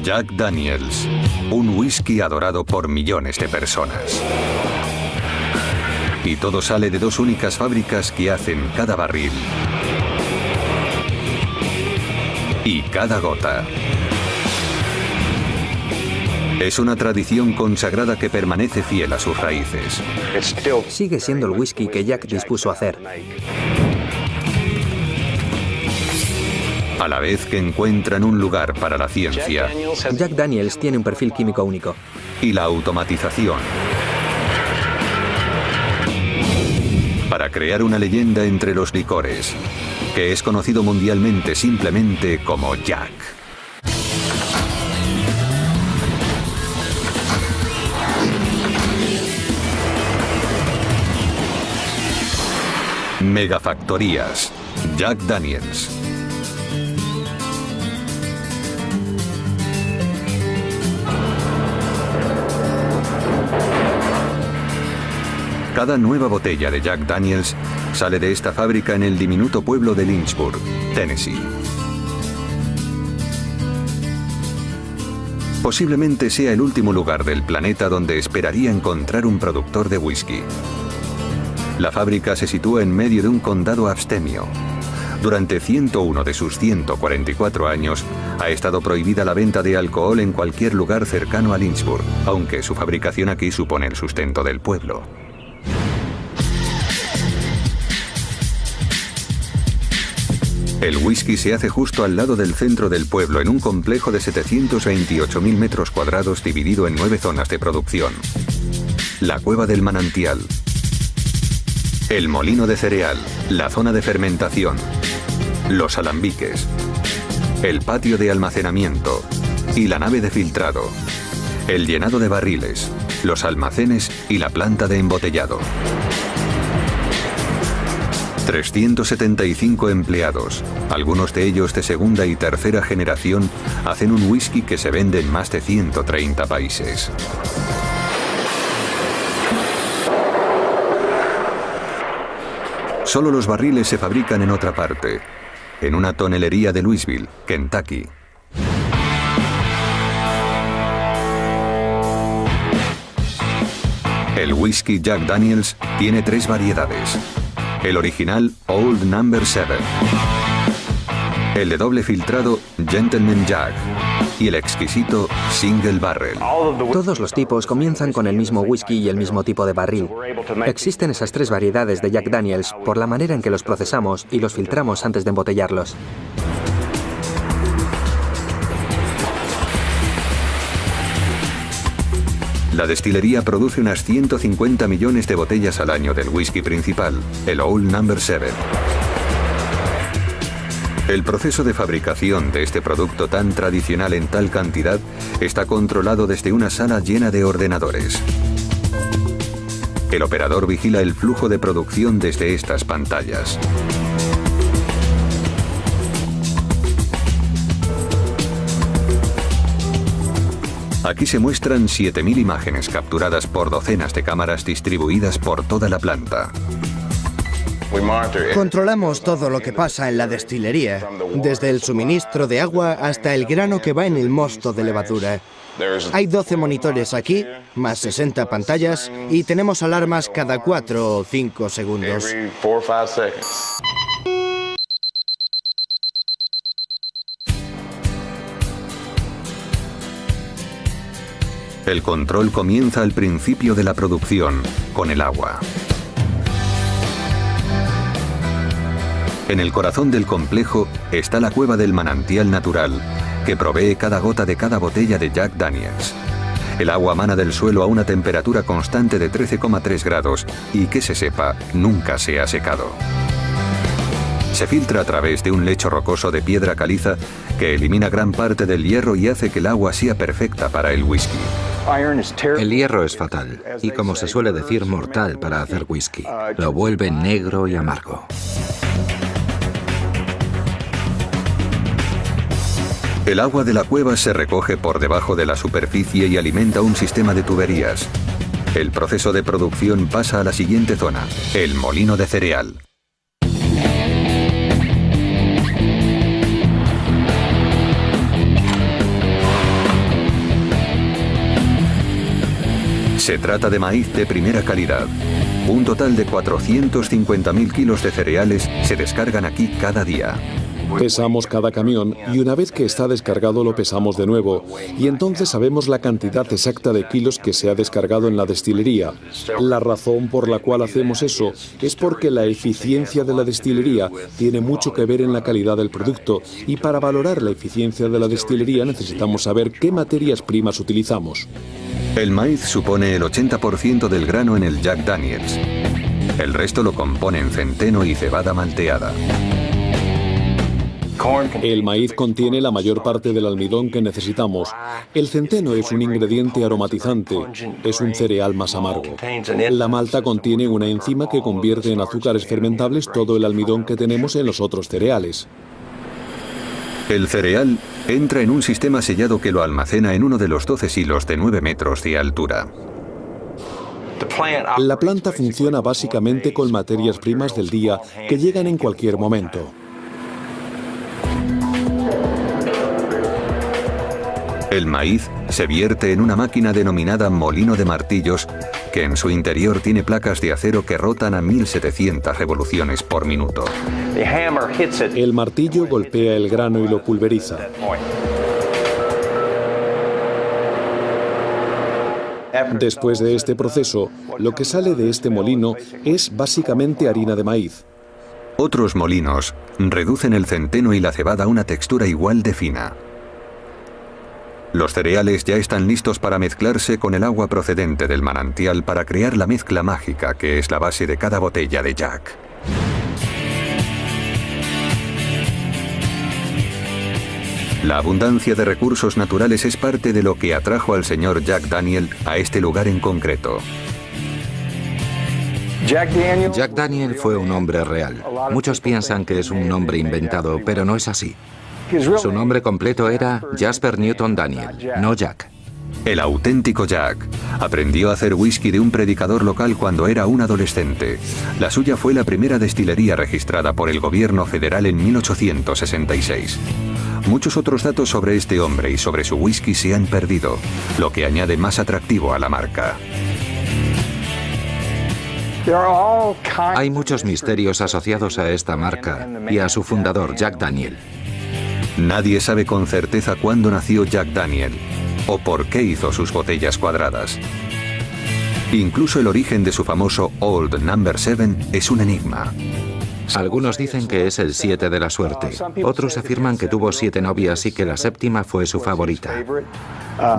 Jack Daniels, un whisky adorado por millones de personas. Y todo sale de dos únicas fábricas que hacen cada barril y cada gota. Es una tradición consagrada que permanece fiel a sus raíces. Sigue siendo el whisky que Jack dispuso a hacer. A la vez que encuentran un lugar para la ciencia. Jack Daniels tiene un perfil químico único. Y la automatización. Para crear una leyenda entre los licores, que es conocido mundialmente simplemente como Jack. Megafactorías. Jack Daniels. Cada nueva botella de Jack Daniels sale de esta fábrica en el diminuto pueblo de Lynchburg, Tennessee. Posiblemente sea el último lugar del planeta donde esperaría encontrar un productor de whisky. La fábrica se sitúa en medio de un condado abstemio. Durante 101 de sus 144 años, ha estado prohibida la venta de alcohol en cualquier lugar cercano a Lynchburg, aunque su fabricación aquí supone el sustento del pueblo. El whisky se hace justo al lado del centro del pueblo, en un complejo de 728.000 metros cuadrados dividido en 9 zonas de producción. La cueva del manantial, el molino de cereal, la zona de fermentación, los alambiques, el patio de almacenamiento y la nave de filtrado, el llenado de barriles, los almacenes y la planta de embotellado. 375 empleados, algunos de ellos de segunda y tercera generación, hacen un whisky que se vende en más de 130 países. Solo los barriles se fabrican en otra parte, en una tonelería de Louisville, Kentucky. El whisky Jack Daniels tiene 3 variedades. El original Old No. 7, el de doble filtrado Gentleman Jack y el exquisito Single Barrel. Todos los tipos comienzan con el mismo whisky y el mismo tipo de barril. Existen esas 3 variedades de Jack Daniels por la manera en que los procesamos y los filtramos antes de embotellarlos. La destilería produce unas 150 millones de botellas al año del whisky principal, el Old No. 7. El proceso de fabricación de este producto tan tradicional en tal cantidad está controlado desde una sala llena de ordenadores. El operador vigila el flujo de producción desde estas pantallas. Aquí se muestran 7.000 imágenes capturadas por docenas de cámaras distribuidas por toda la planta. Controlamos todo lo que pasa en la destilería, desde el suministro de agua hasta el grano que va en el mosto de levadura. Hay 12 monitores aquí, más 60 pantallas, y tenemos alarmas cada 4 o 5 segundos. El control comienza al principio de la producción, con el agua. En el corazón del complejo está la cueva del manantial natural, que provee cada gota de cada botella de Jack Daniels. El agua mana del suelo a una temperatura constante de 13,3 grados y, que se sepa, nunca se ha secado. Se filtra a través de un lecho rocoso de piedra caliza que elimina gran parte del hierro y hace que el agua sea perfecta para el whisky. El hierro es fatal y, como se suele decir, mortal para hacer whisky. Lo vuelve negro y amargo. El agua de la cueva se recoge por debajo de la superficie y alimenta un sistema de tuberías. El proceso de producción pasa a la siguiente zona, el molino de cereal. Se trata de maíz de primera calidad. Un total de 450.000 kilos de cereales se descargan aquí cada día. Pesamos cada camión y una vez que está descargado lo pesamos de nuevo y entonces sabemos la cantidad exacta de kilos que se ha descargado en la destilería. La razón por la cual hacemos eso es porque la eficiencia de la destilería tiene mucho que ver en la calidad del producto y para valorar la eficiencia de la destilería necesitamos saber qué materias primas utilizamos. El maíz supone el 80% del grano en el Jack Daniel's. El resto lo componen centeno y cebada malteada. El maíz contiene la mayor parte del almidón que necesitamos. El centeno es un ingrediente aromatizante, es un cereal más amargo. La malta contiene una enzima que convierte en azúcares fermentables todo el almidón que tenemos en los otros cereales. El cereal entra en un sistema sellado que lo almacena en uno de los 12 silos de 9 metros de altura. La planta funciona básicamente con materias primas del día que llegan en cualquier momento. El maíz se vierte en una máquina denominada molino de martillos, que en su interior tiene placas de acero que rotan a 1700 revoluciones por minuto. El martillo golpea el grano y lo pulveriza. Después de este proceso, lo que sale de este molino es básicamente harina de maíz. Otros molinos reducen el centeno y la cebada a una textura igual de fina. Los cereales ya están listos para mezclarse con el agua procedente del manantial para crear la mezcla mágica que es la base de cada botella de Jack. La abundancia de recursos naturales es parte de lo que atrajo al señor Jack Daniel a este lugar en concreto. Jack Daniel fue un hombre real. Muchos piensan que es un nombre inventado, pero no es así. Su nombre completo era Jasper Newton Daniel, no Jack. El auténtico Jack aprendió a hacer whisky de un predicador local cuando era un adolescente. La suya fue la primera destilería registrada por el gobierno federal en 1866. Muchos otros datos sobre este hombre y sobre su whisky se han perdido, lo que añade más atractivo a la marca. Hay muchos misterios asociados a esta marca y a su fundador, Jack Daniel. Nadie sabe con certeza cuándo nació Jack Daniel o por qué hizo sus botellas cuadradas. Incluso el origen de su famoso Old No. 7 es un enigma. Algunos dicen que es el 7 de la suerte. Otros afirman que tuvo 7 novias y que la séptima fue su favorita.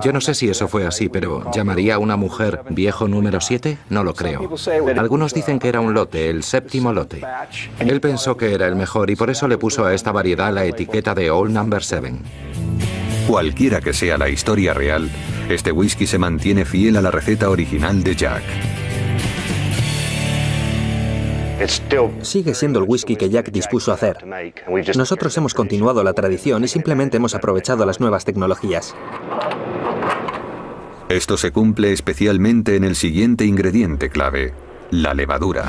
Yo no sé si eso fue así, pero ¿llamaría a una mujer viejo número 7? No lo creo. Algunos dicen que era un lote, el séptimo lote. Él pensó que era el mejor y por eso le puso a esta variedad la etiqueta de Old No. 7. Cualquiera que sea la historia real, este whisky se mantiene fiel a la receta original de Jack. Sigue siendo el whisky que Jack dispuso hacer. Nosotros hemos continuado la tradición y simplemente hemos aprovechado las nuevas tecnologías. Esto se cumple especialmente en el siguiente ingrediente clave, la levadura.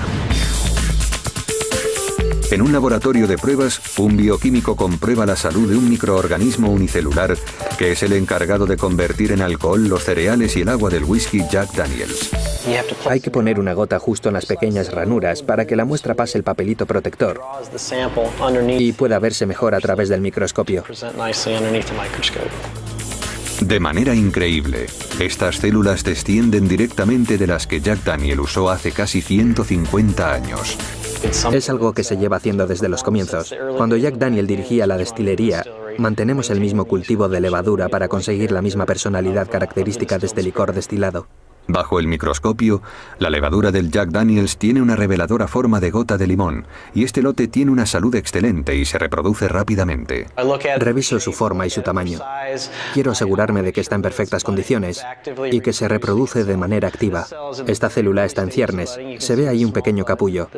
En un laboratorio de pruebas, un bioquímico comprueba la salud de un microorganismo unicelular que es el encargado de convertir en alcohol los cereales y el agua del whisky Jack Daniel's. Hay que poner una gota justo en las pequeñas ranuras para que la muestra pase el papelito protector y pueda verse mejor a través del microscopio. De manera increíble, estas células descienden directamente de las que Jack Daniel usó hace casi 150 años. Es algo que se lleva haciendo desde los comienzos. Cuando Jack Daniel dirigía la destilería, mantenemos el mismo cultivo de levadura para conseguir la misma personalidad característica de este licor destilado. Bajo el microscopio, la levadura del Jack Daniel's tiene una reveladora forma de gota de limón y este lote tiene una salud excelente y se reproduce rápidamente. Reviso su forma y su tamaño. Quiero asegurarme de que está en perfectas condiciones y que se reproduce de manera activa. Esta célula está en ciernes. Se ve ahí un pequeño capullo.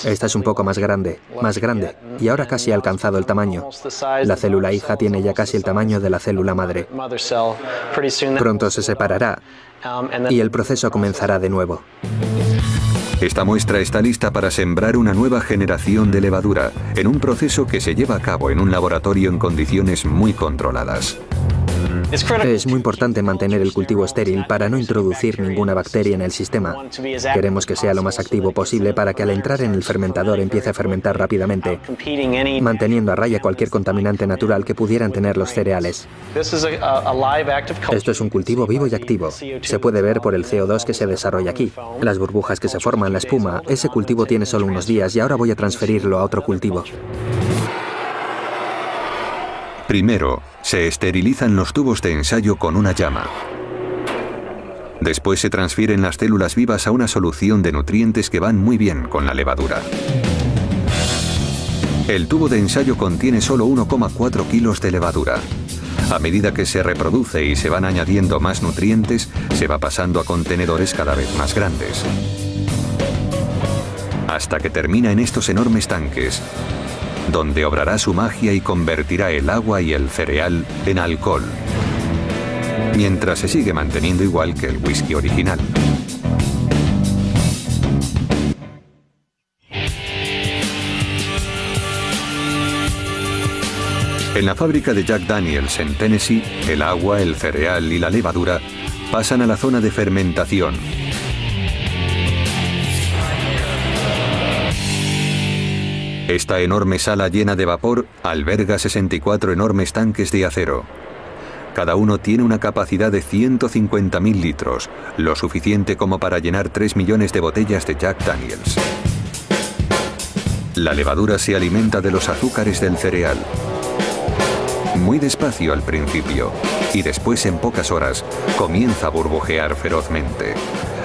Esta es un poco más grande, y ahora casi ha alcanzado el tamaño. La célula hija tiene ya casi el tamaño de la célula madre. Pronto se separará y el proceso comenzará de nuevo. Esta muestra está lista para sembrar una nueva generación de levadura en un proceso que se lleva a cabo en un laboratorio en condiciones muy controladas. Es muy importante mantener el cultivo estéril para no introducir ninguna bacteria en el sistema. Queremos que sea lo más activo posible para que al entrar en el fermentador empiece a fermentar rápidamente, manteniendo a raya cualquier contaminante natural que pudieran tener los cereales. Esto es un cultivo vivo y activo. Se puede ver por el CO2 que se desarrolla aquí. Las burbujas que se forman, la espuma. Ese cultivo tiene solo unos días y ahora voy a transferirlo a otro cultivo. Primero, se esterilizan los tubos de ensayo con una llama. Después se transfieren las células vivas a una solución de nutrientes que van muy bien con la levadura. El tubo de ensayo contiene solo 1,4 kilos de levadura. A medida que se reproduce y se van añadiendo más nutrientes, se va pasando a contenedores cada vez más grandes. Hasta que termina en estos enormes tanques, donde obrará su magia y convertirá el agua y el cereal en alcohol, mientras se sigue manteniendo igual que el whisky original. En la fábrica de Jack Daniels en Tennessee, el agua, el cereal y la levadura pasan a la zona de fermentación. Esta enorme sala llena de vapor alberga 64 enormes tanques de acero. Cada uno tiene una capacidad de 150.000 litros, lo suficiente como para llenar 3 millones de botellas de Jack Daniels. La levadura se alimenta de los azúcares del cereal. Muy despacio al principio, y después en pocas horas comienza a burbujear ferozmente.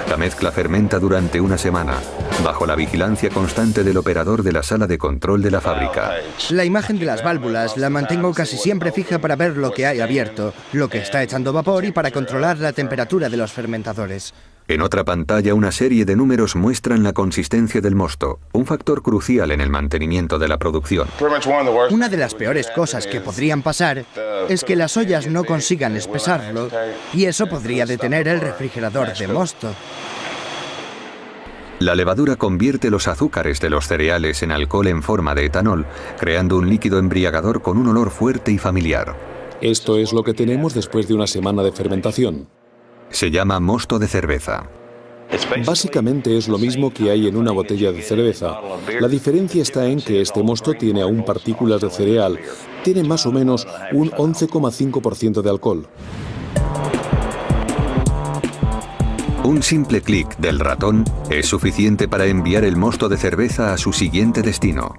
La mezcla fermenta durante una semana, bajo la vigilancia constante del operador de la sala de control de la fábrica. La imagen de las válvulas la mantengo casi siempre fija para ver lo que hay abierto, lo que está echando vapor y para controlar la temperatura de los fermentadores. En otra pantalla, una serie de números muestran la consistencia del mosto, un factor crucial en el mantenimiento de la producción. Una de las peores cosas que podrían pasar es que las ollas no consigan espesarlo y eso podría detener el refrigerador de mosto. La levadura convierte los azúcares de los cereales en alcohol en forma de etanol, creando un líquido embriagador con un olor fuerte y familiar. Esto es lo que tenemos después de una semana de fermentación. Se llama mosto de cerveza. Básicamente es lo mismo que hay en una botella de cerveza. La diferencia está en que este mosto tiene aún partículas de cereal. Tiene más o menos un 11,5% de alcohol. Un simple clic del ratón es suficiente para enviar el mosto de cerveza a su siguiente destino: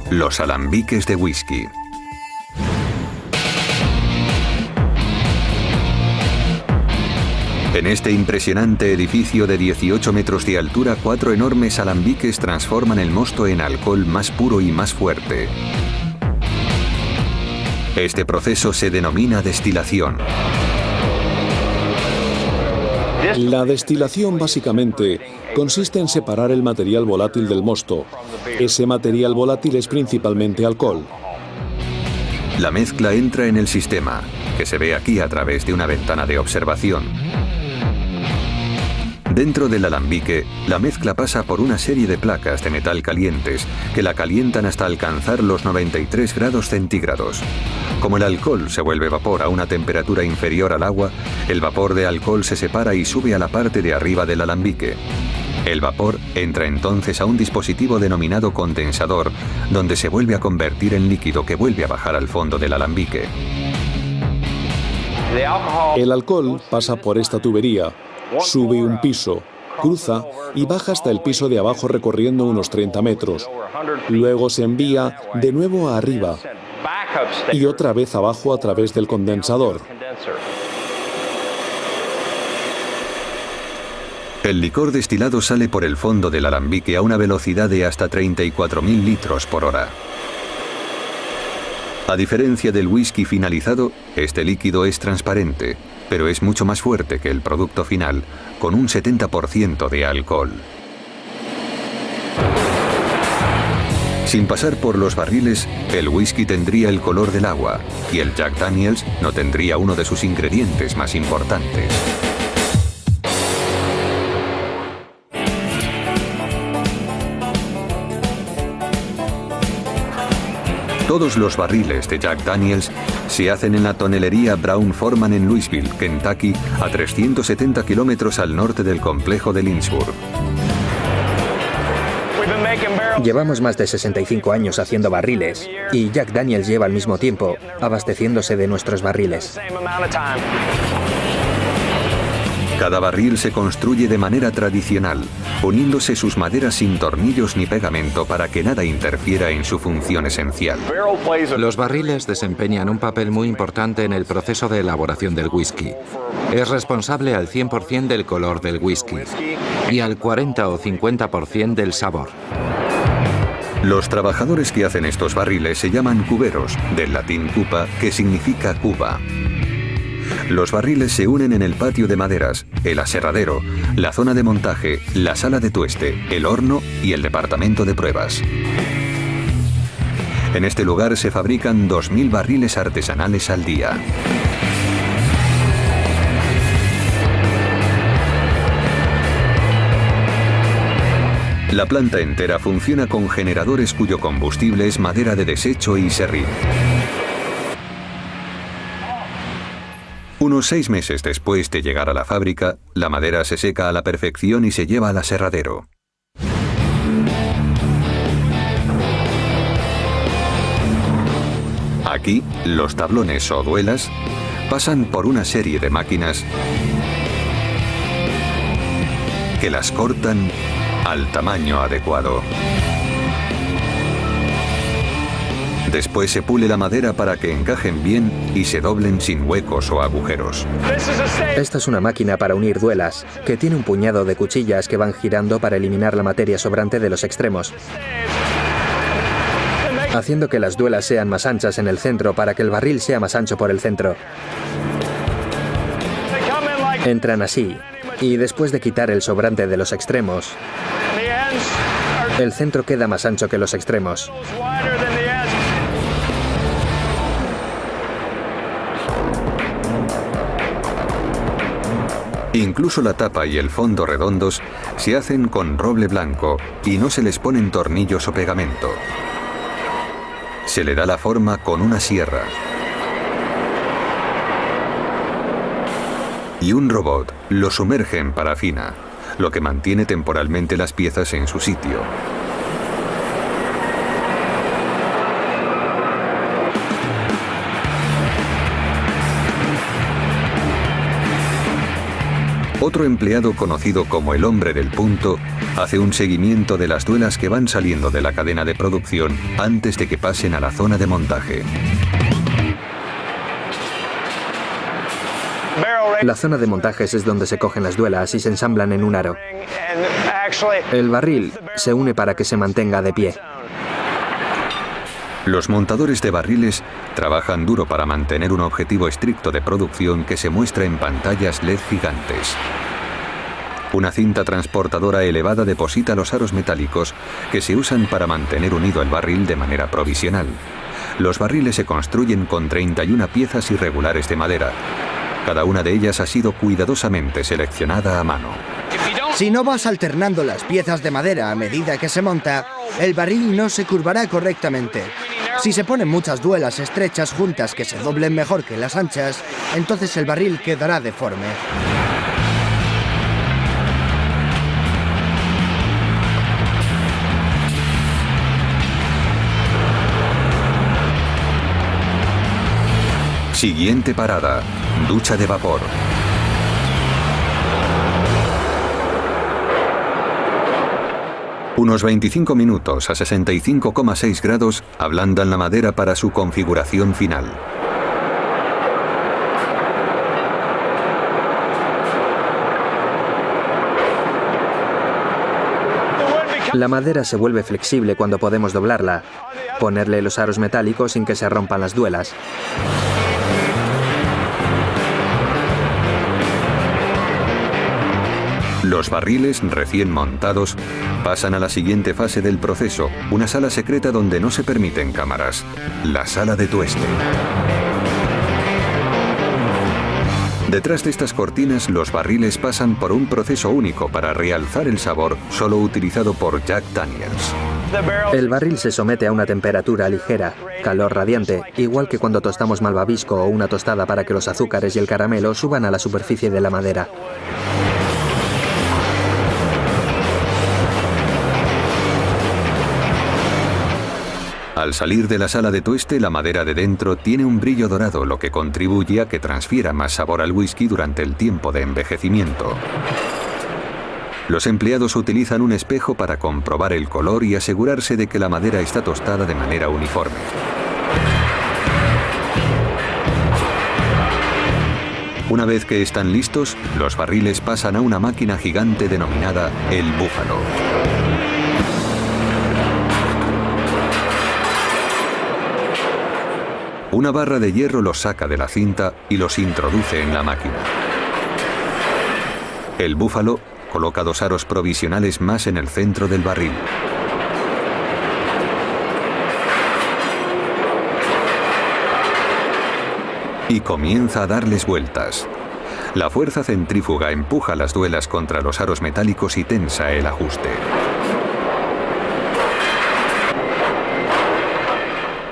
los alambiques de whisky. En este impresionante edificio de 18 metros de altura, 4 enormes alambiques transforman el mosto en alcohol más puro y más fuerte. Este proceso se denomina destilación. La destilación básicamente consiste en separar el material volátil del mosto. Ese material volátil es principalmente alcohol. La mezcla entra en el sistema, que se ve aquí a través de una ventana de observación. Dentro del alambique, la mezcla pasa por una serie de placas de metal calientes que la calientan hasta alcanzar los 93 grados centígrados. Como el alcohol se vuelve vapor a una temperatura inferior al agua, el vapor de alcohol se separa y sube a la parte de arriba del alambique. El vapor entra entonces a un dispositivo denominado condensador, donde se vuelve a convertir en líquido que vuelve a bajar al fondo del alambique. El alcohol pasa por esta tubería, sube un piso, cruza y baja hasta el piso de abajo recorriendo unos 30 metros. Luego se envía de nuevo a arriba y otra vez abajo a través del condensador. El licor destilado sale por el fondo del alambique a una velocidad de hasta 34.000 litros por hora. A diferencia del whisky finalizado, este líquido es transparente, pero es mucho más fuerte que el producto final, con un 70% de alcohol. Sin pasar por los barriles, el whisky tendría el color del agua y el Jack Daniels no tendría uno de sus ingredientes más importantes. Todos los barriles de Jack Daniels se hacen en la tonelería Brown Forman en Louisville, Kentucky, a 370 kilómetros al norte del complejo de Lynchburg. Llevamos más de 65 años haciendo barriles y Jack Daniels lleva al mismo tiempo abasteciéndose de nuestros barriles. Cada barril se construye de manera tradicional, uniéndose sus maderas sin tornillos ni pegamento para que nada interfiera en su función esencial. Los barriles desempeñan un papel muy importante en el proceso de elaboración del whisky. Es responsable al 100% del color del whisky y al 40 o 50% del sabor. Los trabajadores que hacen estos barriles se llaman cuberos, del latín cupa, que significa cuba. Los barriles se unen en el patio de maderas, el aserradero, la zona de montaje, la sala de tueste, el horno y el departamento de pruebas. En este lugar se fabrican 2000 barriles artesanales al día. La planta entera funciona con generadores cuyo combustible es madera de desecho y serrín. Unos 6 meses después de llegar a la fábrica, la madera se seca a la perfección y se lleva al aserradero. Aquí, los tablones o duelas pasan por una serie de máquinas que las cortan al tamaño adecuado. Después se pule la madera para que encajen bien y se doblen sin huecos o agujeros. Esta es una máquina para unir duelas, que tiene un puñado de cuchillas que van girando para eliminar la materia sobrante de los extremos, haciendo que las duelas sean más anchas en el centro para que el barril sea más ancho por el centro. Entran así, y después de quitar el sobrante de los extremos, el centro queda más ancho que los extremos. Incluso la tapa y el fondo redondos se hacen con roble blanco y no se les ponen tornillos o pegamento. Se le da la forma con una sierra. Y un robot lo sumerge en parafina, lo que mantiene temporalmente las piezas en su sitio. Otro empleado conocido como el hombre del punto hace un seguimiento de las duelas que van saliendo de la cadena de producción antes de que pasen a la zona de montaje. La zona de montajes es donde se cogen las duelas y se ensamblan en un aro. El barril se une para que se mantenga de pie. Los montadores de barriles trabajan duro para mantener un objetivo estricto de producción que se muestra en pantallas LED gigantes. Una cinta transportadora elevada deposita los aros metálicos que se usan para mantener unido el barril de manera provisional. Los barriles se construyen con 31 piezas irregulares de madera. Cada una de ellas ha sido cuidadosamente seleccionada a mano. Si no vas alternando las piezas de madera a medida que se monta, el barril no se curvará correctamente. Si se ponen muchas duelas estrechas juntas que se doblen mejor que las anchas, entonces el barril quedará deforme. Siguiente parada, ducha de vapor. Unos 25 minutos a 65,6 grados ablandan la madera para su configuración final. La madera se vuelve flexible cuando podemos doblarla, ponerle los aros metálicos sin que se rompan las duelas. Los barriles recién montados pasan a la siguiente fase del proceso, una sala secreta donde no se permiten cámaras, la sala de tueste. Detrás de estas cortinas, los barriles pasan por un proceso único para realzar el sabor solo utilizado por Jack Daniels. El barril se somete a una temperatura ligera, calor radiante, igual que cuando tostamos malvavisco o una tostada para que los azúcares y el caramelo suban a la superficie de la madera. Al salir de la sala de tueste, la madera de dentro tiene un brillo dorado, lo que contribuye a que transfiera más sabor al whisky durante el tiempo de envejecimiento. Los empleados utilizan un espejo para comprobar el color y asegurarse de que la madera está tostada de manera uniforme. Una vez que están listos, los barriles pasan a una máquina gigante denominada el búfalo. Una barra de hierro los saca de la cinta y los introduce en la máquina. El búfalo coloca 2 aros provisionales más en el centro del barril. Y comienza a darles vueltas. La fuerza centrífuga empuja las duelas contra los aros metálicos y tensa el ajuste.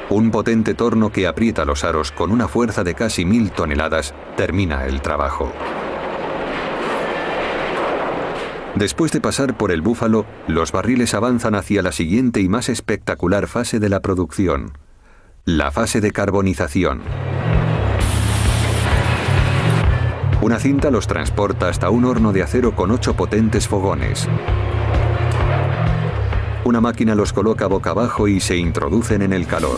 Un potente torno que aprieta los aros con una fuerza de casi 1000 toneladas termina el trabajo. Después de pasar por el búfalo, los barriles avanzan hacia la siguiente y más espectacular fase de la producción, la fase de carbonización. Una cinta los transporta hasta un horno de acero con 8 potentes fogones. Una máquina los coloca boca abajo y se introducen en el calor.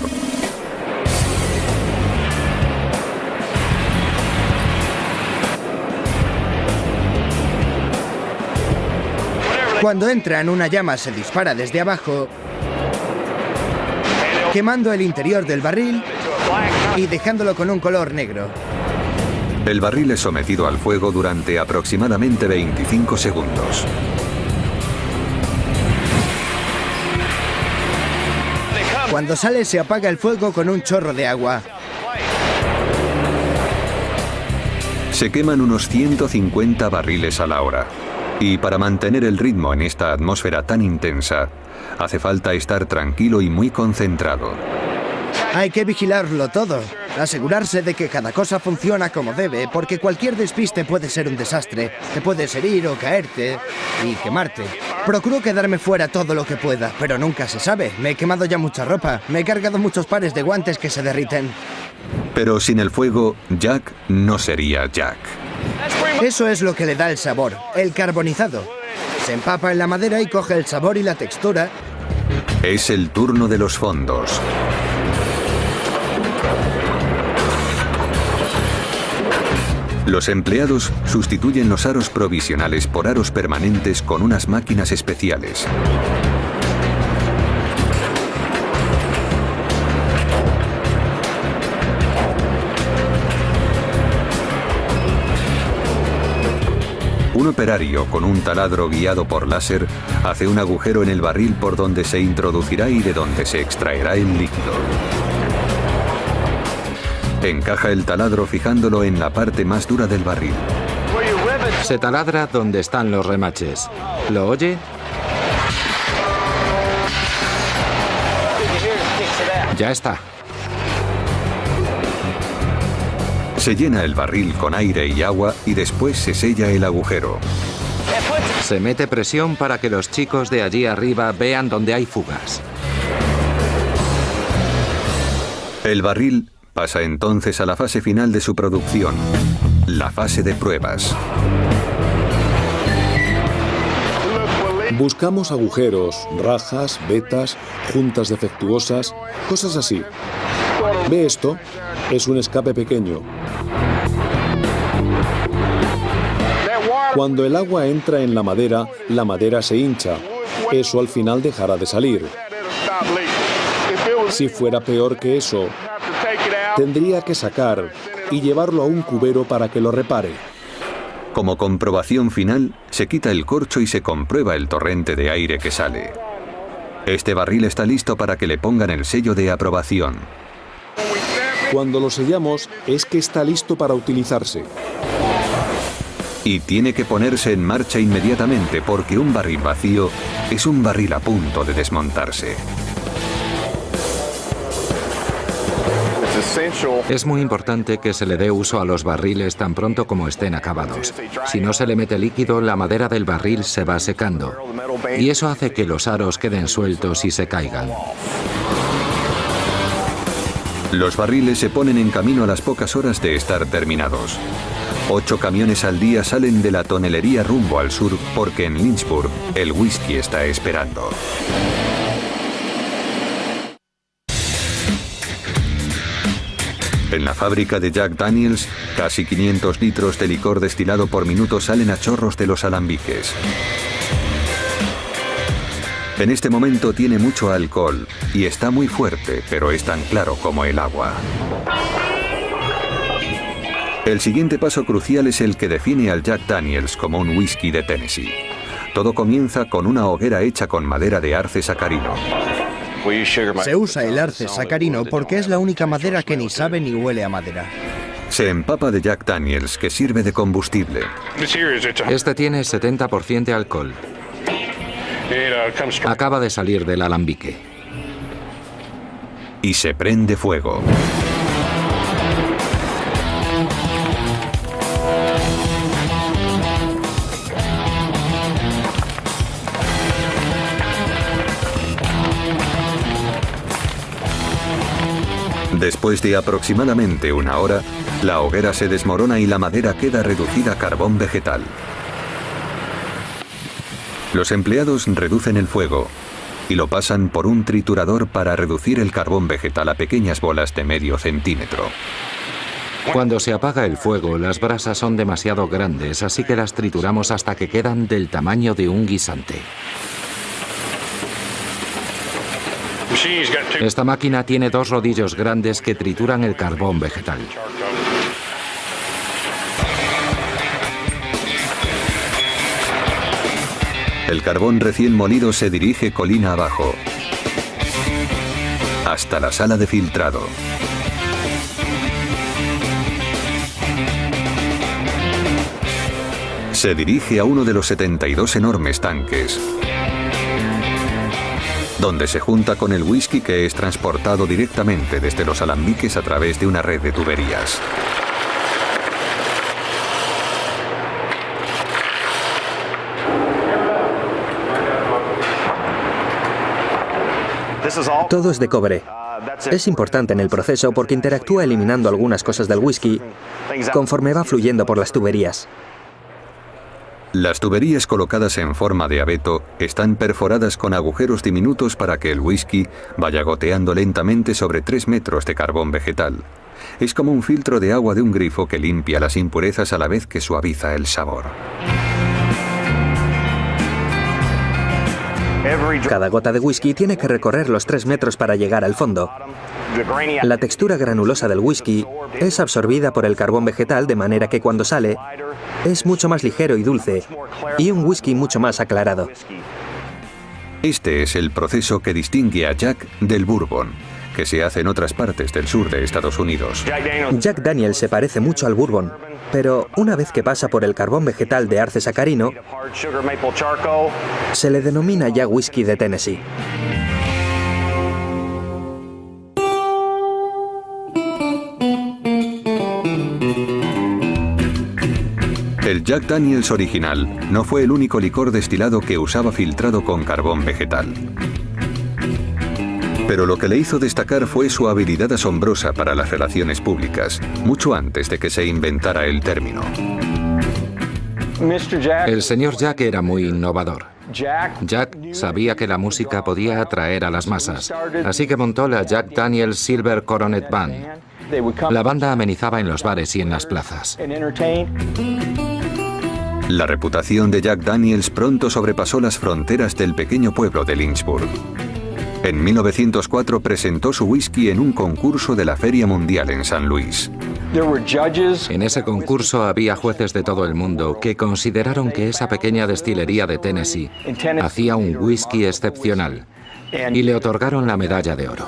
Cuando entran, una llama se dispara desde abajo, quemando el interior del barril y dejándolo con un color negro. El barril es sometido al fuego durante aproximadamente 25 segundos. Cuando sale, se apaga el fuego con un chorro de agua. Se queman unos 150 barriles a la hora. Y para mantener el ritmo en esta atmósfera tan intensa, hace falta estar tranquilo y muy concentrado. Hay que vigilarlo todo, asegurarse de que cada cosa funciona como debe, porque cualquier despiste puede ser un desastre. Te puedes herir o caerte y quemarte. Procuro quedarme fuera todo lo que pueda, pero nunca se sabe. Me he quemado ya mucha ropa, me he cargado muchos pares de guantes que se derriten. Pero sin el fuego, Jack no sería Jack. Eso es lo que le da el sabor, el carbonizado. Se empapa en la madera y coge el sabor y la textura. Es el turno de los fondos. Los empleados sustituyen los aros provisionales por aros permanentes con unas máquinas especiales. Un operario con un taladro guiado por láser hace un agujero en el barril por donde se introducirá y de donde se extraerá el líquido. Encaja el taladro fijándolo en la parte más dura del barril. Se taladra donde están los remaches. ¿Lo oye? Ya está. Se llena el barril con aire y agua y después se sella el agujero. Se mete presión para que los chicos de allí arriba vean dónde hay fugas. El barril pasa entonces a la fase final de su producción, la fase de pruebas. Buscamos agujeros, rajas, vetas, juntas defectuosas, cosas así. ¿Ve esto? Es un escape pequeño. Cuando el agua entra en la madera se hincha. Eso al final dejará de salir. Si fuera peor que eso, tendría que sacar y llevarlo a un cubero para que lo repare. Como comprobación final, se quita el corcho y se comprueba el torrente de aire que sale. Este barril está listo para que le pongan el sello de aprobación. Cuando lo sellamos, es que está listo para utilizarse. Y tiene que ponerse en marcha inmediatamente porque un barril vacío es un barril a punto de desmontarse. Es muy importante que se le dé uso a los barriles tan pronto como estén acabados. Si no se le mete líquido, la madera del barril se va secando. Y eso hace que los aros queden sueltos y se caigan. Los barriles se ponen en camino a las pocas horas de estar terminados. 8 camiones al día salen de la tonelería rumbo al sur porque en Lynchburg el whisky está esperando. En la fábrica de Jack Daniels, casi 500 litros de licor destilado por minuto salen a chorros de los alambiques. En este momento tiene mucho alcohol y está muy fuerte, pero es tan claro como el agua. El siguiente paso crucial es el que define al Jack Daniels como un whisky de Tennessee. Todo comienza con una hoguera hecha con madera de arce sacarino. Se usa el arce sacarino porque es la única madera que ni sabe ni huele a madera. Se empapa de Jack Daniels, que sirve de combustible. Este tiene 70% de alcohol. Acaba de salir del alambique. Y se prende fuego. Después de aproximadamente una hora, la hoguera se desmorona y la madera queda reducida a carbón vegetal. Los empleados reducen el fuego y lo pasan por un triturador para reducir el carbón vegetal a pequeñas bolas de medio centímetro. Cuando se apaga el fuego, las brasas son demasiado grandes, así que las trituramos hasta que quedan del tamaño de un guisante. Esta máquina tiene 2 rodillos grandes que trituran el carbón vegetal. El carbón recién molido se dirige colina abajo, hasta la sala de filtrado. Se dirige a uno de los 72 enormes tanques, donde se junta con el whisky que es transportado directamente desde los alambiques a través de una red de tuberías. Todo es de cobre. Es importante en el proceso porque interactúa eliminando algunas cosas del whisky conforme va fluyendo por las tuberías. Las tuberías colocadas en forma de abeto están perforadas con agujeros diminutos para que el whisky vaya goteando lentamente sobre 3 metros de carbón vegetal. Es como un filtro de agua de un grifo que limpia las impurezas a la vez que suaviza el sabor. Cada gota de whisky tiene que recorrer los 3 metros para llegar al fondo. La textura granulosa del whisky es absorbida por el carbón vegetal de manera que cuando sale es mucho más ligero y dulce, y un whisky mucho más aclarado. Este es el proceso que distingue a Jack del bourbon, que se hace en otras partes del sur de Estados Unidos. Jack Daniels se parece mucho al bourbon, pero una vez que pasa por el carbón vegetal de arce sacarino, se le denomina ya whisky de Tennessee. El Jack Daniels original no fue el único licor destilado que usaba filtrado con carbón vegetal. Pero lo que le hizo destacar fue su habilidad asombrosa para las relaciones públicas, mucho antes de que se inventara el término. El señor Jack era muy innovador. Jack sabía que la música podía atraer a las masas, así que montó la Jack Daniels Silver Coronet Band. La banda amenizaba en los bares y en las plazas. La reputación de Jack Daniels pronto sobrepasó las fronteras del pequeño pueblo de Lynchburg. En 1904 presentó su whisky en un concurso de la Feria Mundial en San Luis. En ese concurso había jueces de todo el mundo que consideraron que esa pequeña destilería de Tennessee hacía un whisky excepcional y le otorgaron la medalla de oro.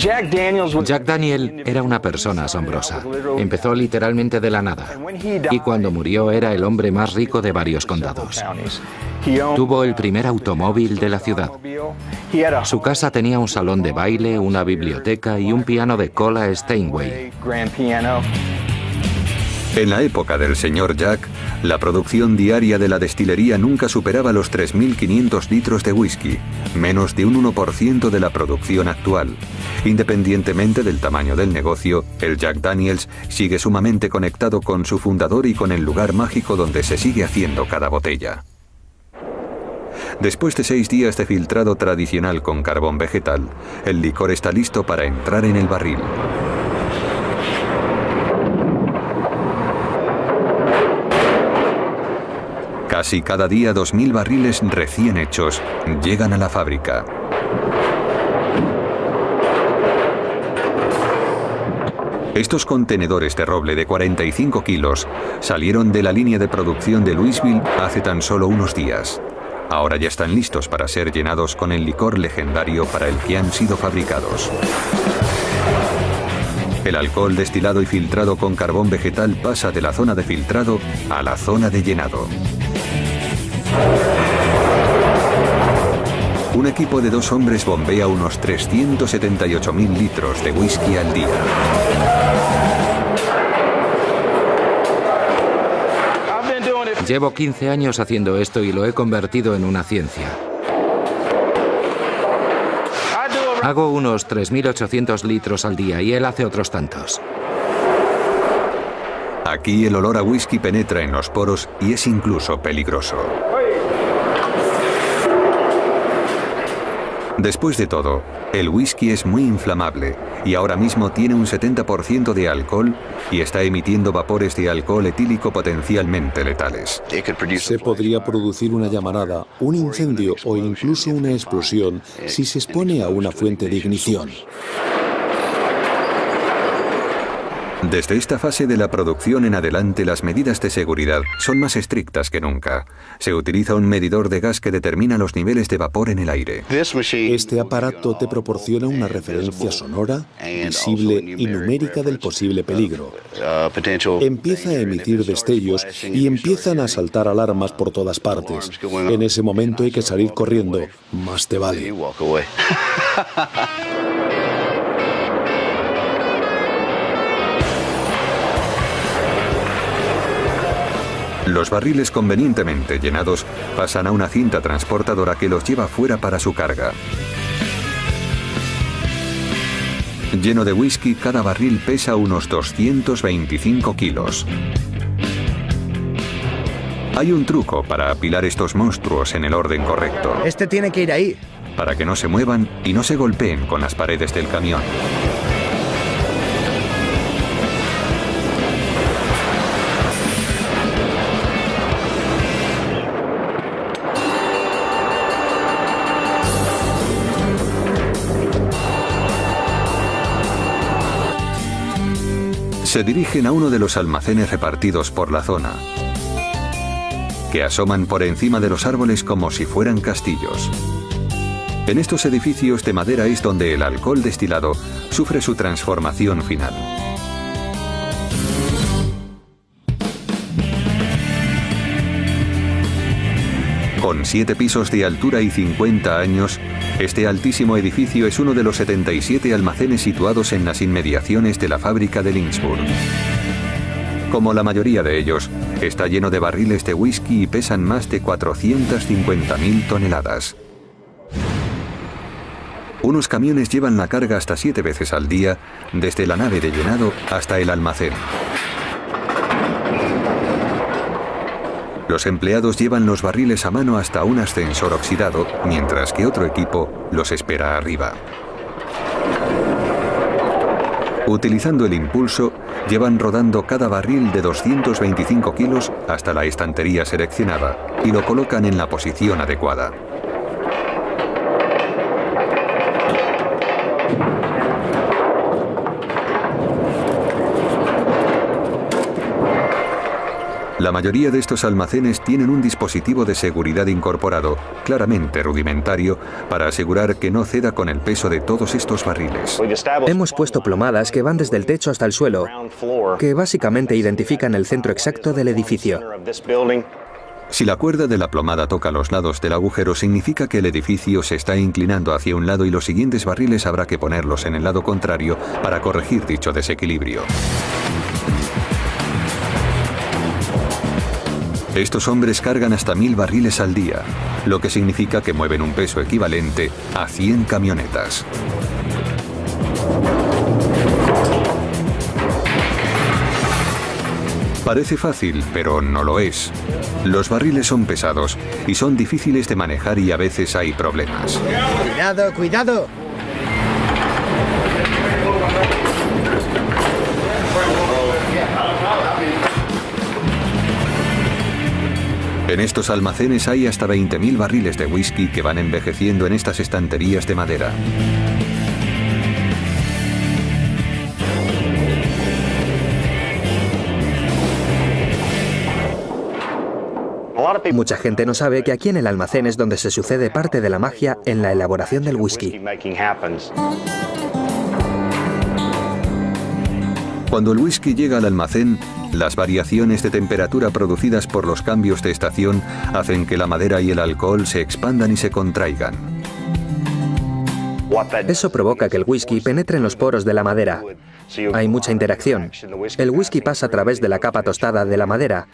Jack Daniel era una persona asombrosa. Empezó literalmente de la nada. Y cuando murió era el hombre más rico de varios condados. Tuvo el primer automóvil de la ciudad. Su casa tenía un salón de baile, una biblioteca y un piano de cola Steinway. En la época del señor Jack, la producción diaria de la destilería nunca superaba los 3.500 litros de whisky, menos de un 1% de la producción actual. Independientemente del tamaño del negocio, el Jack Daniel's sigue sumamente conectado con su fundador y con el lugar mágico donde se sigue haciendo cada botella. Después de 6 días de filtrado tradicional con carbón vegetal, el licor está listo para entrar en el barril. Casi cada día 2.000 barriles recién hechos llegan a la fábrica. Estos contenedores de roble de 45 kilos salieron de la línea de producción de Louisville hace tan solo unos días. Ahora ya están listos para ser llenados con el licor legendario para el que han sido fabricados. El alcohol destilado y filtrado con carbón vegetal pasa de la zona de filtrado a la zona de llenado. Un equipo de 2 hombres bombea unos 378.000 litros de whisky al día. Llevo 15 años haciendo esto y lo he convertido en una ciencia. Hago unos 3.800 litros al día y él hace otros tantos. Aquí el olor a whisky penetra en los poros y es incluso peligroso. Después de todo, el whisky es muy inflamable y ahora mismo tiene un 70% de alcohol y está emitiendo vapores de alcohol etílico potencialmente letales. Se podría producir una llamarada, un incendio o incluso una explosión si se expone a una fuente de ignición. Desde esta fase de la producción en adelante, las medidas de seguridad son más estrictas que nunca. Se utiliza un medidor de gas que determina los niveles de vapor en el aire. Este aparato te proporciona una referencia sonora, visible y numérica del posible peligro. Empieza a emitir destellos y empiezan a saltar alarmas por todas partes. En ese momento hay que salir corriendo. Más te vale. Los barriles convenientemente llenados pasan a una cinta transportadora que los lleva fuera para su carga. Lleno de whisky, cada barril pesa unos 225 kilos. Hay un truco para apilar estos monstruos en el orden correcto. Este tiene que ir ahí. Para que no se muevan y no se golpeen con las paredes del camión. Se dirigen a uno de los almacenes repartidos por la zona, que asoman por encima de los árboles como si fueran castillos. En estos edificios de madera es donde el alcohol destilado sufre su transformación final. Con 7 pisos de altura y 50 años, este altísimo edificio es uno de los 77 almacenes situados en las inmediaciones de la fábrica de Lynchburg. Como la mayoría de ellos, está lleno de barriles de whisky y pesan más de 450.000 toneladas. Unos camiones llevan la carga hasta 7 veces al día, desde la nave de llenado hasta el almacén. Los empleados llevan los barriles a mano hasta un ascensor oxidado, mientras que otro equipo los espera arriba. Utilizando el impulso, llevan rodando cada barril de 225 kilos hasta la estantería seleccionada y lo colocan en la posición adecuada. La mayoría de estos almacenes tienen un dispositivo de seguridad incorporado, claramente rudimentario, para asegurar que no ceda con el peso de todos estos barriles. Hemos puesto plomadas que van desde el techo hasta el suelo, que básicamente identifican el centro exacto del edificio. Si la cuerda de la plomada toca los lados del agujero, significa que el edificio se está inclinando hacia un lado y los siguientes barriles habrá que ponerlos en el lado contrario para corregir dicho desequilibrio. Estos hombres cargan hasta 1000 barriles al día, lo que significa que mueven un peso equivalente a 100 camionetas. Parece fácil, pero no lo es. Los barriles son pesados y son difíciles de manejar y a veces hay problemas. ¡Cuidado, cuidado! En estos almacenes hay hasta 20.000 barriles de whisky que van envejeciendo en estas estanterías de madera. Mucha gente no sabe que aquí en el almacén es donde se sucede parte de la magia en la elaboración del whisky. Cuando el whisky llega al almacén, las variaciones de temperatura producidas por los cambios de estación hacen que la madera y el alcohol se expandan y se contraigan. Eso provoca que el whisky penetre en los poros de la madera. Hay mucha interacción. El whisky pasa a través de la capa tostada de la madera.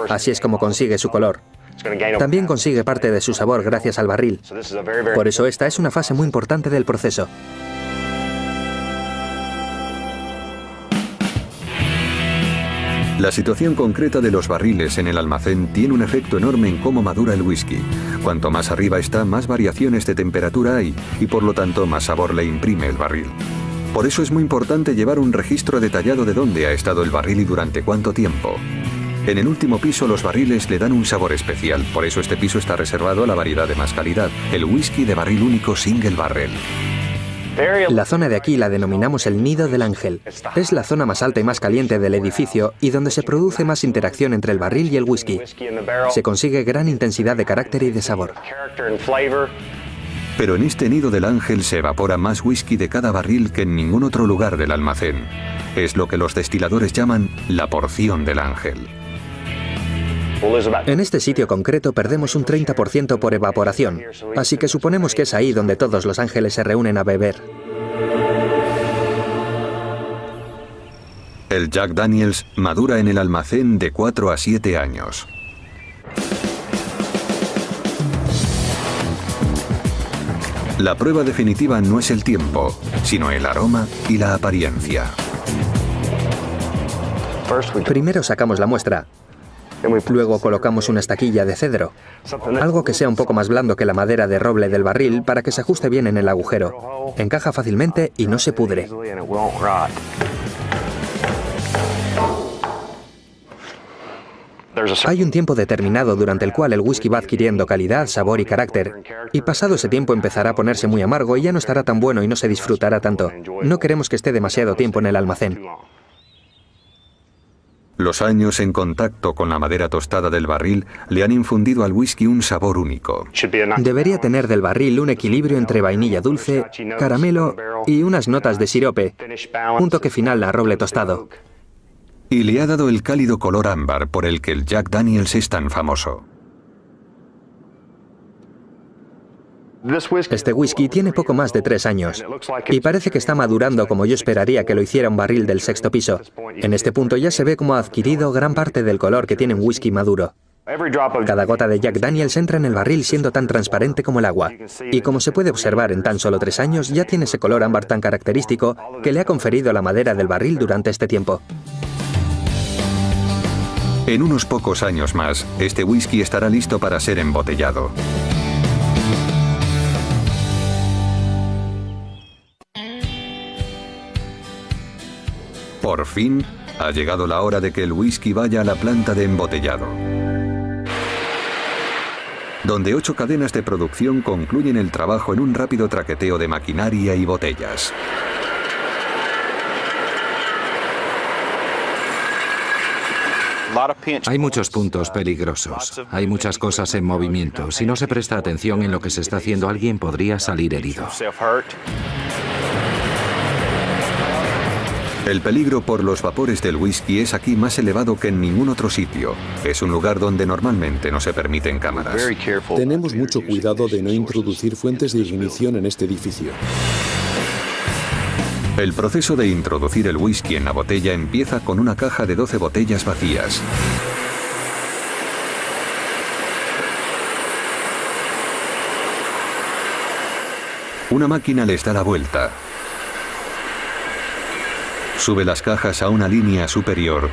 Así es como consigue su color. También consigue parte de su sabor gracias al barril. Por eso esta es una fase muy importante del proceso. La situación concreta de los barriles en el almacén tiene un efecto enorme en cómo madura el whisky. Cuanto más arriba está, más variaciones de temperatura hay y por lo tanto más sabor le imprime el barril. Por eso es muy importante llevar un registro detallado de dónde ha estado el barril y durante cuánto tiempo. En el último piso los barriles le dan un sabor especial, por eso este piso está reservado a la variedad de más calidad, el whisky de barril único Single Barrel. La zona de aquí la denominamos el Nido del Ángel. Es la zona más alta y más caliente del edificio y donde se produce más interacción entre el barril y el whisky. Se consigue gran intensidad de carácter y de sabor. Pero en este Nido del Ángel se evapora más whisky de cada barril que en ningún otro lugar del almacén. Es lo que los destiladores llaman la porción del ángel. En este sitio concreto perdemos un 30% por evaporación, así que suponemos que es ahí donde todos los ángeles se reúnen a beber. El Jack Daniels madura en el almacén de 4 a 7 años. La prueba definitiva no es el tiempo, sino el aroma y la apariencia. Primero sacamos la muestra. Luego colocamos una estaquilla de cedro, algo que sea un poco más blando que la madera de roble del barril para que se ajuste bien en el agujero. Encaja fácilmente y no se pudre. Hay un tiempo determinado durante el cual el whisky va adquiriendo calidad, sabor y carácter, y pasado ese tiempo empezará a ponerse muy amargo y ya no estará tan bueno y no se disfrutará tanto. No queremos que esté demasiado tiempo en el almacén. Los años en contacto con la madera tostada del barril le han infundido al whisky un sabor único. Debería tener del barril un equilibrio entre vainilla dulce, caramelo y unas notas de sirope, un toque final a roble tostado. Y le ha dado el cálido color ámbar por el que el Jack Daniels es tan famoso. Este whisky tiene poco más de 3 años y parece que está madurando como yo esperaría que lo hiciera un barril del 6º piso. En este punto ya se ve cómo ha adquirido gran parte del color que tiene un whisky maduro. Cada gota de Jack Daniels entra en el barril siendo tan transparente como el agua. Y como se puede observar en tan solo 3 años, ya tiene ese color ámbar tan característico que le ha conferido la madera del barril durante este tiempo. En unos pocos años más, este whisky estará listo para ser embotellado. Por fin, ha llegado la hora de que el whisky vaya a la planta de embotellado, donde 8 cadenas de producción concluyen el trabajo en un rápido traqueteo de maquinaria y botellas. Hay muchos puntos peligrosos, hay muchas cosas en movimiento. Si no se presta atención en lo que se está haciendo, alguien podría salir herido. El peligro por los vapores del whisky es aquí más elevado que en ningún otro sitio. Es un lugar donde normalmente no se permiten cámaras. Tenemos mucho cuidado de no introducir fuentes de ignición en este edificio. El proceso de introducir el whisky en la botella empieza con una caja de 12 botellas vacías. Una máquina les da la vuelta. Sube las cajas a una línea superior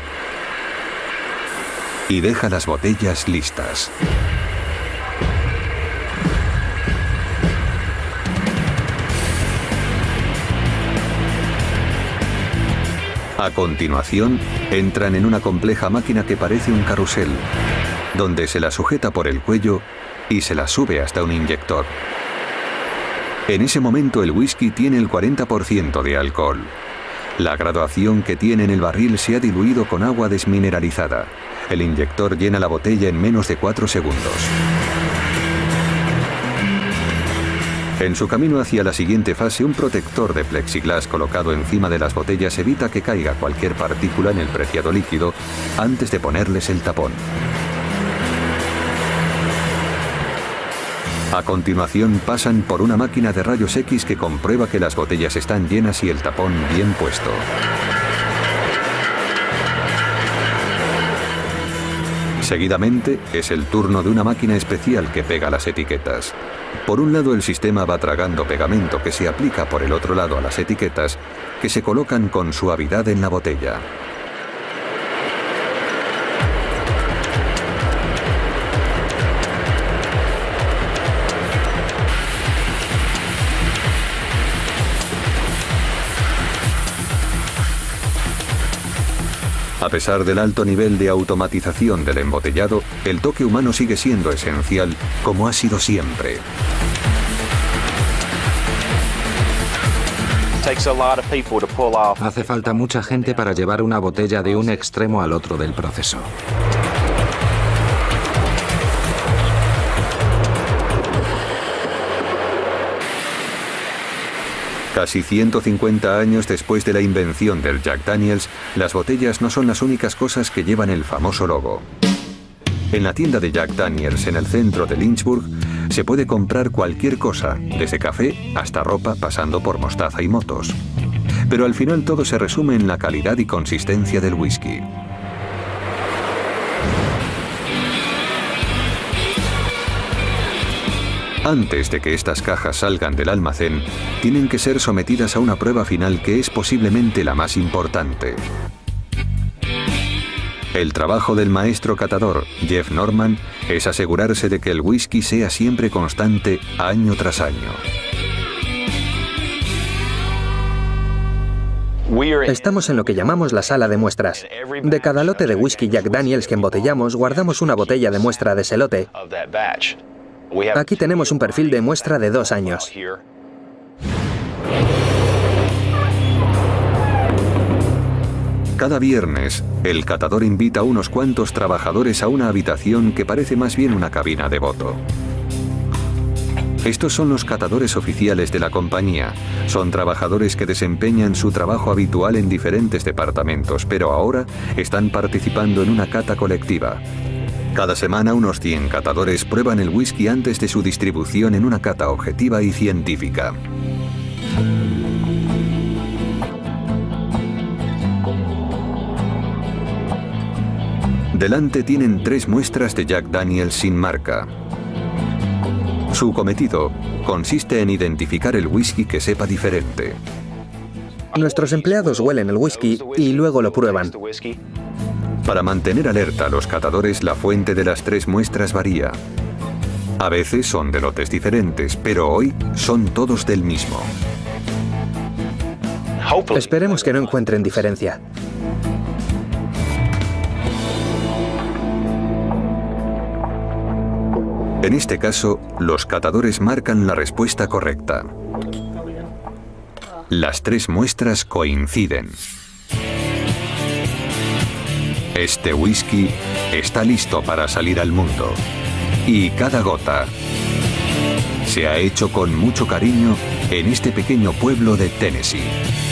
y deja las botellas listas. A continuación, entran en una compleja máquina que parece un carrusel, donde se la sujeta por el cuello y se la sube hasta un inyector. En ese momento el whisky tiene el 40% de alcohol. La graduación que tiene en el barril se ha diluido con agua desmineralizada. El inyector llena la botella en menos de 4 segundos. En su camino hacia la siguiente fase, un protector de plexiglas colocado encima de las botellas evita que caiga cualquier partícula en el preciado líquido antes de ponerles el tapón. A continuación pasan por una máquina de rayos X que comprueba que las botellas están llenas y el tapón bien puesto. Seguidamente es el turno de una máquina especial que pega las etiquetas. Por un lado el sistema va tragando pegamento que se aplica por el otro lado a las etiquetas, que se colocan con suavidad en la botella. A pesar del alto nivel de automatización del embotellado, el toque humano sigue siendo esencial, como ha sido siempre. Hace falta mucha gente para llevar una botella de un extremo al otro del proceso. Casi 150 años después de la invención del Jack Daniels, las botellas no son las únicas cosas que llevan el famoso logo. En la tienda de Jack Daniels en el centro de Lynchburg se puede comprar cualquier cosa, desde café hasta ropa, pasando por mostaza y motos. Pero al final todo se resume en la calidad y consistencia del whisky. Antes de que estas cajas salgan del almacén, tienen que ser sometidas a una prueba final que es posiblemente la más importante. El trabajo del maestro catador, Jeff Norman, es asegurarse de que el whisky sea siempre constante año tras año. Estamos en lo que llamamos la sala de muestras. De cada lote de whisky Jack Daniels que embotellamos, guardamos una botella de muestra de ese lote. Aquí tenemos un perfil de muestra de 2 años. Cada viernes, el catador invita a unos cuantos trabajadores a una habitación que parece más bien una cabina de voto. Estos son los catadores oficiales de la compañía. Son trabajadores que desempeñan su trabajo habitual en diferentes departamentos, pero ahora están participando en una cata colectiva. Cada semana unos 100 catadores prueban el whisky antes de su distribución en una cata objetiva y científica. Delante tienen 3 muestras de Jack Daniels sin marca. Su cometido consiste en identificar el whisky que sepa diferente. Nuestros empleados huelen el whisky y luego lo prueban. Para mantener alerta a los catadores, la fuente de las 3 muestras varía. A veces son de lotes diferentes, pero hoy son todos del mismo. Esperemos que no encuentren diferencia. En este caso, los catadores marcan la respuesta correcta. Las 3 muestras coinciden. Este whisky está listo para salir al mundo. Y cada gota se ha hecho con mucho cariño en este pequeño pueblo de Tennessee.